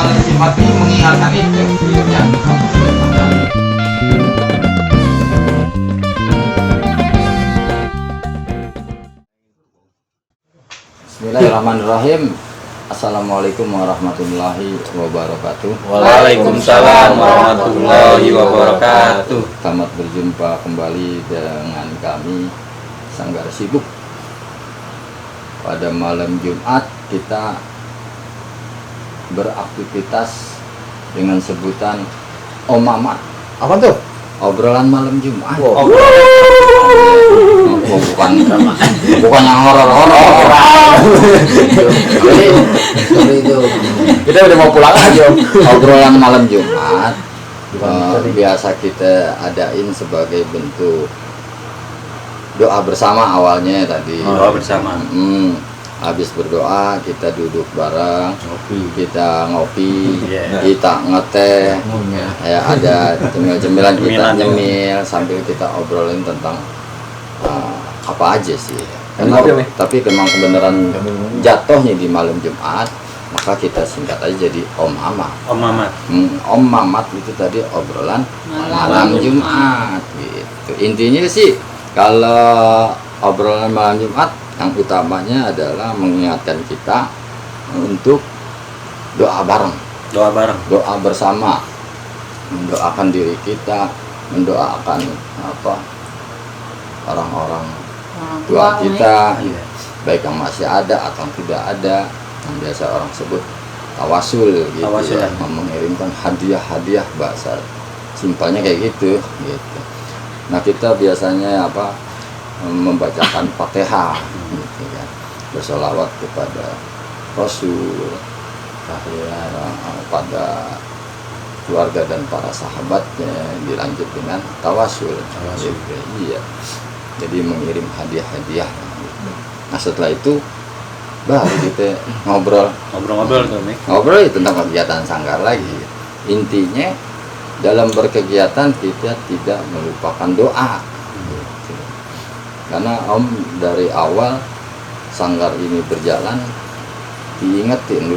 malam Jumat ini mengingatkan itu ya. Bismillahirrahmanirrahim. Assalamualaikum warahmatullahi wabarakatuh. Waalaikumsalam warahmatullahi wabarakatuh. Selamat berjumpa kembali dengan kami Sanggar Sibuk. Pada malam Jumat kita beraktivitas dengan sebutan Om Mamat. Apa tuh? Obrolan malam Jumat. Wow. Bukan yang horor-horor. Sorry itu. Kita udah mau pulang aja. Obrolan malam Jumat biasa kita adain sebagai bentuk doa bersama awalnya tadi. Doa bersama. Habis berdoa kita duduk bareng, kita ngopi, Yeah. kita ngeteh, ya ada cemil-cemilan kita nyemil sambil kita obrolin tentang apa aja sih. Tapi memang kebenaran jatuhnya di malam Jumat, maka kita singkat aja jadi Om Mamat. Om Mamat. Om Mamat itu tadi obrolan malam Jumat gitu. Intinya sih kalau obrolan malam Jumat yang utamanya adalah mengingatkan kita untuk doa bareng, doa bersama, mendoakan diri kita, mendoakan orang-orang tua kita, baik yang masih ada atau tidak ada, yang biasa orang sebut tawasul gitu, ya, mengirimkan hadiah-hadiah, bahasa simpelnya kayak gitu. Nah kita biasanya membacakan Fatihah, gitu kan, bersolawat kepada Rasul, pada keluarga dan para sahabatnya, dilanjut dengan tawasul. Gitu. Iya. Jadi mengirim hadiah-hadiah. Gitu. Nah setelah itu baru kita ngobrol tentang kegiatan sanggar lagi. Intinya dalam berkegiatan kita tidak melupakan doa. Karena Om dari awal sanggar ini berjalan diingetin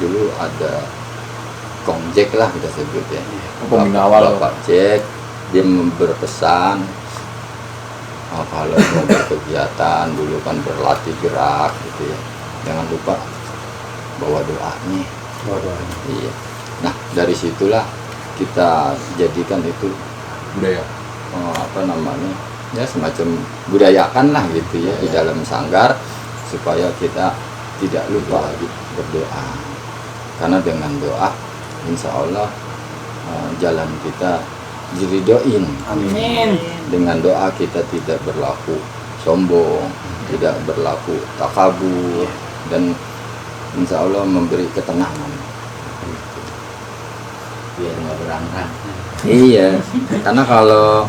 dulu ada Kong Jack lah kita sebut ya, Bapak Jack, dia berpesan kalau mau berkegiatan dulu kan berlatih gerak gitu ya, jangan lupa bawa doanya. Iya. Nah dari situlah kita jadikan itu budaya, ya semacam budayakan lah gitu ya di dalam sanggar, supaya kita tidak lupa berdoa, karena dengan doa insya Allah jalan kita diridhoin. Amin. Dengan doa kita tidak berlaku sombong, tidak berlaku takabur, dan insya Allah memberi ketenangan. Biar nggak berangkat. Iya, karena kalau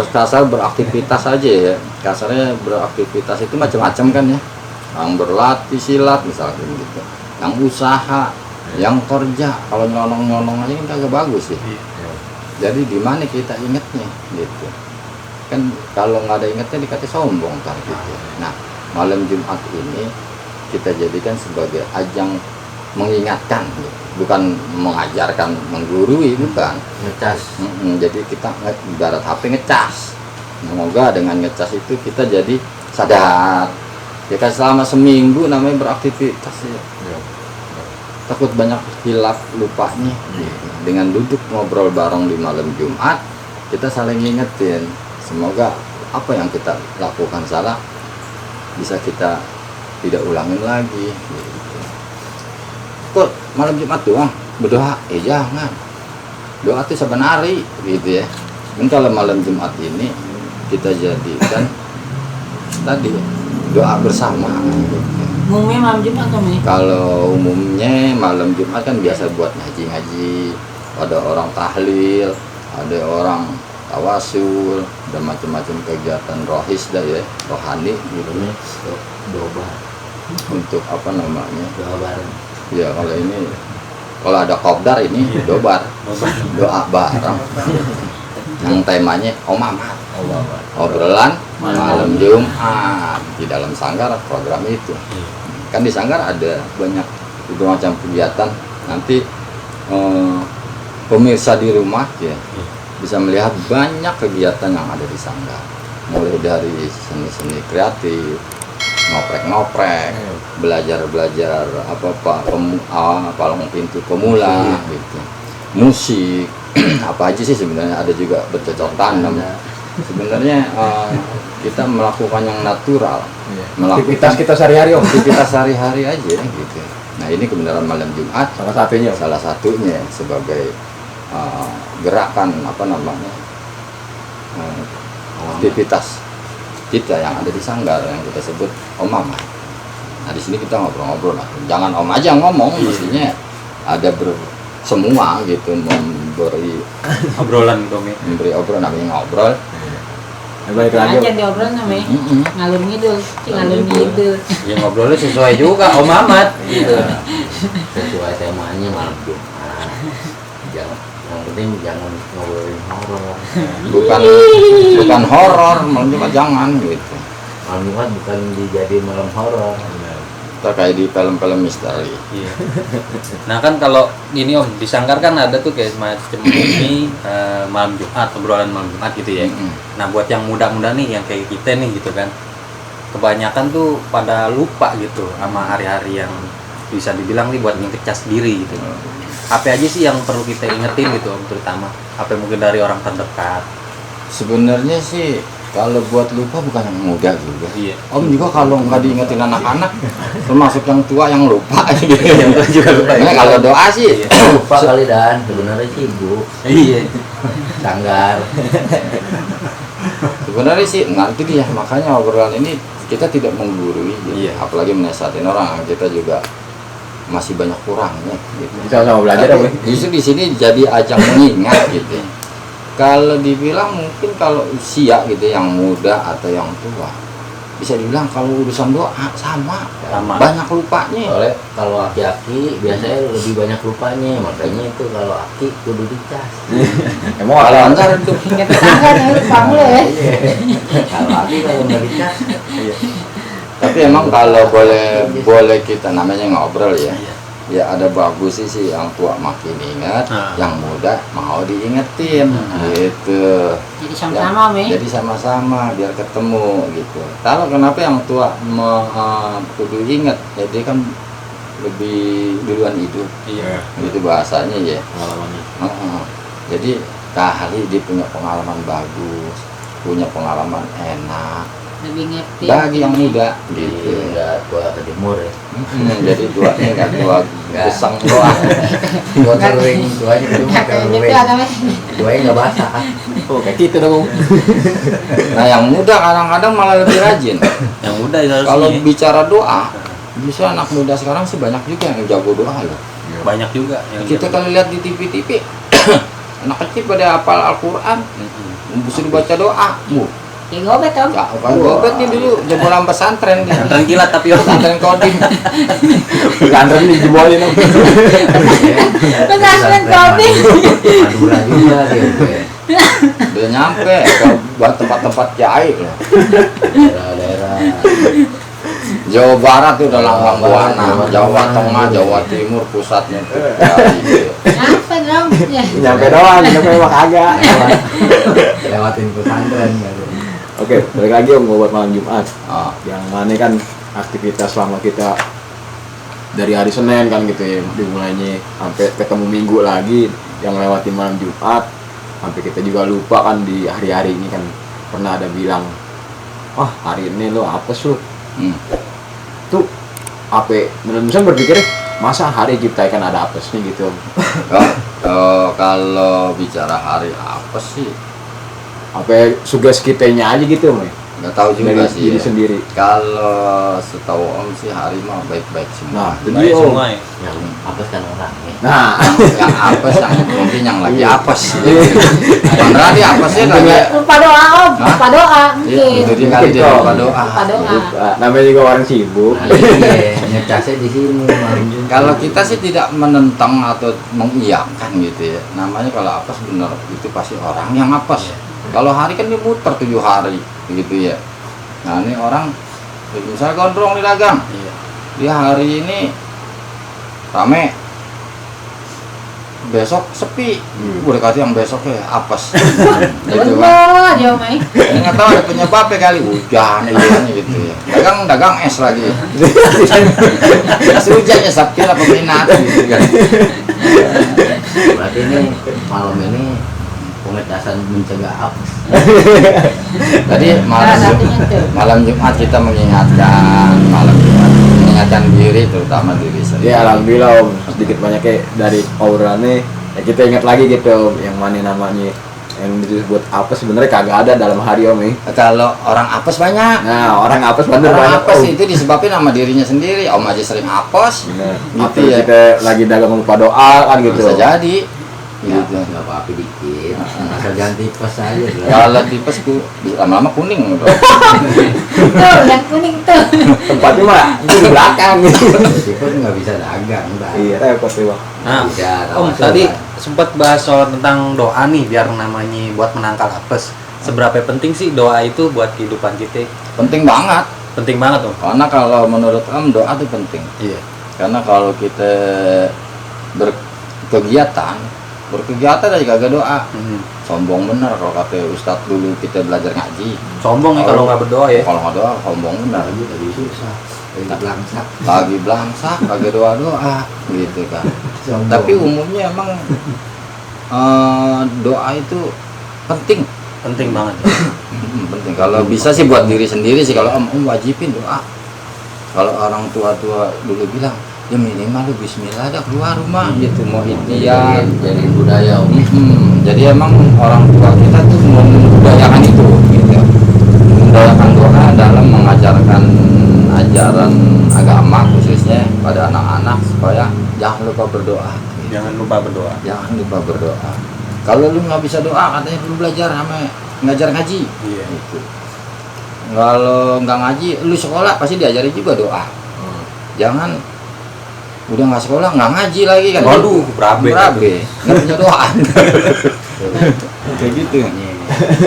kasar beraktivitas aja ya, kasarnya beraktivitas itu macam-macam kan ya, yang berlatih silat misalnya gitu, yang usaha, yang kerja, kalau nyolong aja kan kagak bagus ya. Jadi di mana kita ingatnya gitu kan, kalau nggak ada ingatnya dikata sombong kan gitu. Nah malam Jumat ini kita jadikan sebagai ajang mengingatkan, bukan mengajarkan, menggurui, bukan ngecas. Jadi kita ibarat HP ngecas. Semoga dengan ngecas itu kita jadi sadar. Ya kan selama seminggu namanya beraktivitas ya. Takut banyak hilaf lupanya. Dengan duduk ngobrol bareng di malam Jumat, kita saling ngingetin. Semoga apa yang kita lakukan salah bisa kita tidak ulangin lagi. Kok malam Jumat doang berdoa? Jangan. Doa itu sebenarnya gitu ya. Dan kalau malam Jumat ini kita jadikan tadi doa bersama. Gitu. Umumnya malam Jumat kami. Kalau umumnya malam Jumat kan biasa buat ngaji-ngaji, ada orang tahlil, ada orang tawasul, ada macam-macam kegiatan rohis dah ya, rohani gitu. Doa. Untuk doa bareng. Ya kalau ada kopdar ini dobar, doa bareng. Yang temanya Om Mamat, obrolan malam Jumat di dalam sanggar program itu. Kan di sanggar ada banyak macam kegiatan nanti pemirsa di rumah ya bisa melihat banyak kegiatan yang ada di Sanggar, mulai dari seni-seni kreatif, ngoprek-ngoprek, belajar palang pintu pemula gitu, musik apa aja sih sebenarnya, ada juga bercocok tanam. Sebenarnya kita melakukan yang natural, Aktivitas kita sehari-hari om. aktivitas sehari-hari aja gitu. Nah ini kebenaran malam Jumat salah satunya sebagai gerakan aktivitas kita yang ada di Sanggar yang kita sebut Om Mama. Nah di sini kita ngobrol-ngobrol, jangan Om aja ngomong, mestinya ada semua gitu, memberi Obrolan gitu om. memberi obrolan, namanya ngobrol. Balik lagi om. Aja diobrol namanya. Ngalur ngidul, ngalur ngidul. Ya ngobrolnya sesuai juga Om Ahmad. Gitu. Sesuai temanya malam Jumat. Jangan, yang penting jangan ngobrolin horor. bukan horor, malam Jumat jangan gitu. Malam Jumat bukan dijadiin malam horor. Terkait di film-film misteri. Iya. Nah kan kalau gini om, di Sanggar kan ada tuh kayak semacam ini malam Jumat, obrolan malam Jumat gitu ya. Nah buat yang muda-muda nih, yang kayak kita nih gitu kan, kebanyakan tuh pada lupa gitu sama hari-hari yang bisa dibilang nih buat ngecas diri gitu. Apa aja sih yang perlu kita ingetin gitu om, terutama apa mungkin dari orang terdekat. Sebenarnya sih kalau buat lupa bukan yang muda juga. Iya. Om juga kalau nggak diingetin anak-anak, termasuk yang tua yang lupa gitu. Yang tua juga lupa. Makanya kalau doa sih, Lupa kali Dan, sebenarnya sibuk. Iya. Sanggar. sebenarnya sih nanti dia, makanya obrolan ini kita tidak menggurui, gitu. Iya. Apalagi menasihatin orang, kita juga masih banyak kurangnya. Gitu. Kita sama belajar om. Justru di sini jadi ajang mengingat gitu. Kalau dibilang mungkin kalau usia gitu, yang muda atau yang tua, bisa dibilang kalau urusan doa sama. Banyak lupanya. Soalnya kalau aki-aki biasanya lebih banyak lupanya, makanya itu kalau aki kudu dicas. Emang Kalau ada antar itu Ingat tetangga nih, lupa mulu ya. Kalau aki kalau nggak dicas, tapi emang kalau boleh kita namanya ngobrol ya. Ya ada bagus sih yang tua makin ingat, yang muda mau diingetin gitu. Jadi sama-sama ya. Jadi sama-sama biar ketemu gitu. Tahu kenapa yang tua kudu ingat? Jadi kan lebih duluan hidup. Iya. Itu bahasanya ya. pengalamannya. Jadi kali dia punya pengalaman bagus, punya pengalaman enak. Lebih ngerti. Bagi yang muda Jadi gitu. nggak tua kejemur ya. Jadi tuanya nggak tua gesang doang. Tua kering, tuanya cuma Kayaknya kering. tuh namanya. Tuanya nggak basah kan. oh kayak gitu dong om. Nah yang muda kadang-kadang malah lebih rajin. Yang muda itu Kalau harusnya. bicara doa, bisa anak muda sekarang sih banyak juga yang jago doa loh. Banyak juga yang Kita kalau lihat di TV, anak kecil pada hafal Al-Quran, bisa dibaca doa. Ya gobet om. Ya, kalau gobet nih dulu jebolan pesantren nih. Pesantren kilat tapi om. Pesantren kodim. Pesantren dijebolin om. Pesantren kopi. Madura juga gitu ya. Udah nyampe ke buat tempat-tempat kiai loh. Daerah-daerah. Jawa Barat tuh udah lambang buana, Jawa Tengah, Jawa Timur pusatnya tuh kiai. Nyampe dong. Ya. Nyampe doang, nyampe mah kagak. Lewatin pesantren gitu. Oke, balik lagi om buat malam Jumat. Ah, Yang mana kan aktivitas selama kita dari hari Senin kan gitu ya, dimulainya sampai ketemu Minggu lagi yang lewatin malam Jumat, sampai kita juga lupa kan di hari-hari ini kan pernah ada bilang, wah hari ini lo apes lu, tuh apa? Menurut berpikir masa hari diciptakan ada apesnya gitu om? kalau bicara hari apa sih? Apa sugas kitanya aja gitu om? Nggak tahu juga Dari sih. diri Ya. sendiri. Kalau setahu Om sih hari mah baik-baik semua. Nah, jadi Baik om. semua ya. Yang apes kan orangnya. Nah, Yang apes yang mungkin yang lagi apes. Beneran dia apesnya lagi. Lupa doa om. Hah? Lupa doa Iya, itu mungkin. dia kali dia lupa doa. Lupa doa. namanya juga orang sibuk. Nah, iya, ngecasnya di sini malam Jumat. Kalau kita sih tidak menentang atau mengiyakan gitu ya. Namanya kalau apes bener itu pasti orang yang apes. Kalau hari kan dia muter 7 hari gitu ya. Nah ini orang misalnya gondrong di dagang, Iya. dia hari ini rame, besok sepi, udah kata yang besoknya apes. Gitu kan. Bener, jauh main. Nggak tahu ada penyebabnya kali, hujan gitu ya. Dagang es lagi. Es hujannya sepi lah peminat gitu kan. Berarti ini malam ini pengetasan mencegah apes. Tadi Salah satunya tuh. malam Jumat kita mengingatkan diri, terutama diri sendiri. Ya alhamdulillah Om, sedikit banyaknya dari auranya ya kita ingat lagi gitu Om, yang mana namanya yang disebut apes sebenarnya kagak ada dalam hari Om ya. Kalau orang apes banyak. Nah orang apes bener Orang banyak apes Om. itu disebabkan sama dirinya sendiri. Om aja sering apes. Bener. Gitu Atau ya. kita lagi dagang lupa doa kan gitu. Bisa jadi. Ya, Gitu. nggak apa-apa dikit. Asal ganti pas aja. Kalau tipes tuh lama-lama kuning gitu. Tuh, yang kuning tuh. Tempatnya mah di belakang gitu. Tipes nggak bisa dagang, Mbak. Iya repot sih Bang. Nah, Bisa, Om tahu tadi coba. sempat bahas soal tentang doa nih biar namanya buat menangkal apes. Seberapa penting sih doa itu buat kehidupan kita? Penting banget. Penting banget Om. Karena kalau menurut Om doa itu penting. Iya. Karena kalau kita berkegiatan aja kagak doa. Sombong bener kalau kata Ustadz dulu kita belajar ngaji. Sombong ya kalau nggak berdoa ya. Kalau nggak doa sombong bener. Tadi susah. Tadi belangsak. Lagi belangsak kagak doa gitu kan. Sombong. Tapi umumnya emang doa itu penting. Penting banget. Penting. Kalau bisa sih buat diri sendiri sih. Kalau Om wajibin doa. Kalau orang tua-tua dulu bilang, ya minimal lu bismillah dah keluar rumah gitu, mau ikhtiar. Jadi budaya Om. Jadi emang orang tua kita tuh membudayakan itu gitu. Membudayakan doa dalam mengajarkan ajaran agama khususnya pada anak-anak supaya jangan lupa berdoa. Jangan lupa berdoa. Jangan lupa berdoa. Kalau lu nggak bisa doa, katanya lu belajar sama ngajar ngaji. Iya. Gitu. Kalau nggak ngaji, lu sekolah pasti diajari juga doa. Jangan udah nggak sekolah nggak ngaji lagi kan. Waduh, berabe. Nggak punya doa. Kayak gitu.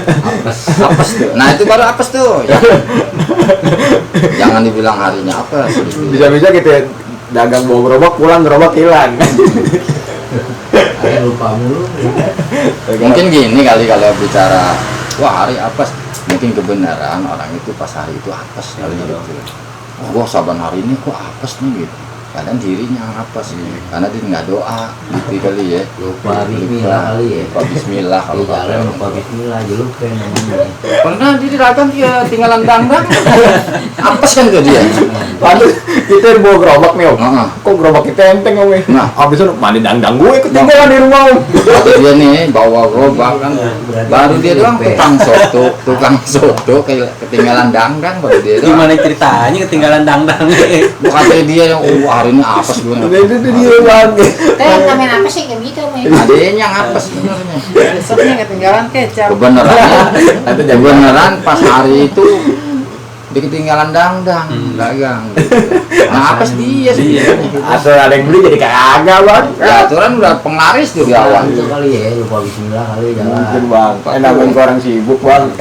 Apes. Apes tuh. Nah itu baru apes tuh. Jangan dibilang harinya apes. Gitu. Bisa-bisa kita dagang bawa gerobak pulang gerobak hilang. Ada lupa mulu. Mungkin gini kali kalau bicara wah hari apes, mungkin kebenaran orang itu pas hari itu apes kali gitu. Oh, gua saban hari ini kok apes nih gitu. Kadang dirinya yang apes karena dia nggak doa gitu kali ya. Lupa bismillah kali ya. Lupa bismillah kalau Di jalan lupa bismillah aja lupa namanya. pernah dia dagang dia tinggalan dangdang apes kan tuh dia. Lalu kita bawa gerobak nih Om. Heeh. Kok gerobak kita enteng Om? Nah. Abis itu mana dangdang gue ketinggalan di rumah Om. Waktu dia nih bawa gerobak kan baru dia doang tukang soto kayak ketinggalan dangdang baru dia doang. Gimana ceritanya ketinggalan dangdang? Bukan dia yang hari ini apes gue. Itu dia Bang. Kayak ngamen apa sih kayak gitu, Main. Adanya yang apes sebenarnya. Besoknya ketinggalan kecap. Kebenaran pas hari itu dia ketinggalan dangdang dagang gitu. Nah apes dia sebenarnya. Asal ada yang beli jadi kagak Bang. Ya aturan udah penglaris tuh di awal. Itu kali ya, lupa bismillah kali jalan. Mungkin Bang. Namanya orang sibuk Bang.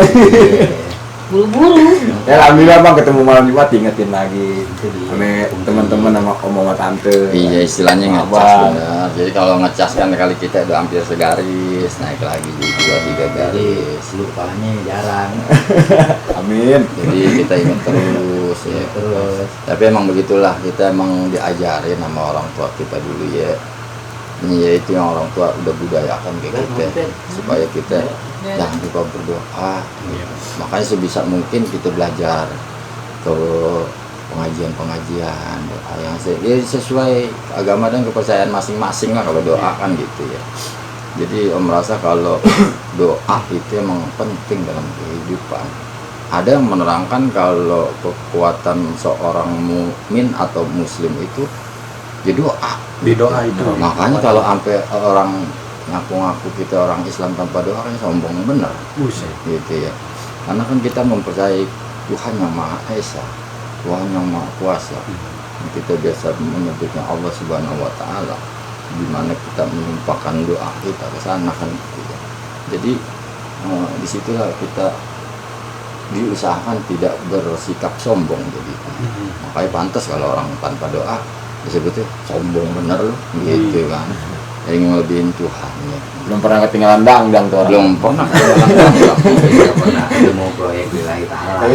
Buru-buru. Ya alhamdulillah Bang ketemu malam Jumat ingetin lagi Itu dia. sama teman-teman sama om sama tante. Iya istilahnya ngecas Abang. benar. Jadi kalau ngecas kan kali kita udah hampir segaris, naik lagi juga 3 Jadi garis. lupanya jarang. Amin. Jadi kita ingat terus ya. Terus Tapi emang begitulah, kita emang diajarin sama orang tua kita dulu ya. Ini yaitu yang orang tua udah budayakan ke kita supaya kita jangan lupa berdoa. Makanya sebisa mungkin kita belajar ke pengajian-pengajian doa yang sesuai agama dan kepercayaan masing-masing lah kalau doa kan gitu ya. Jadi Om merasa kalau doa itu emang penting dalam kehidupan. Ada yang menerangkan kalau kekuatan seorang mukmin atau muslim itu ya doa. Di doa itu. Makanya kalau sampai orang ngaku-ngaku kita orang Islam tanpa doa kan sombong bener Buset. gitu ya. Karena kan kita mempercayai Tuhan yang Maha Esa, Tuhan yang Maha Kuasa. Kita biasa menyebutnya Allah Subhanahu wa Ta'ala, di mana kita menumpahkan doa kita ke sana kan gitu ya. Jadi disitulah kita diusahakan tidak bersikap sombong jadi. Makanya pantas kalau orang tanpa doa disebutnya sombong bener lu gitu kan, yang ngelebihin Tuhan ya. Belum pernah ketinggalan dangdang tuh orang. Belum pernah Tidak pernah mau proyek lillahi ta'ala.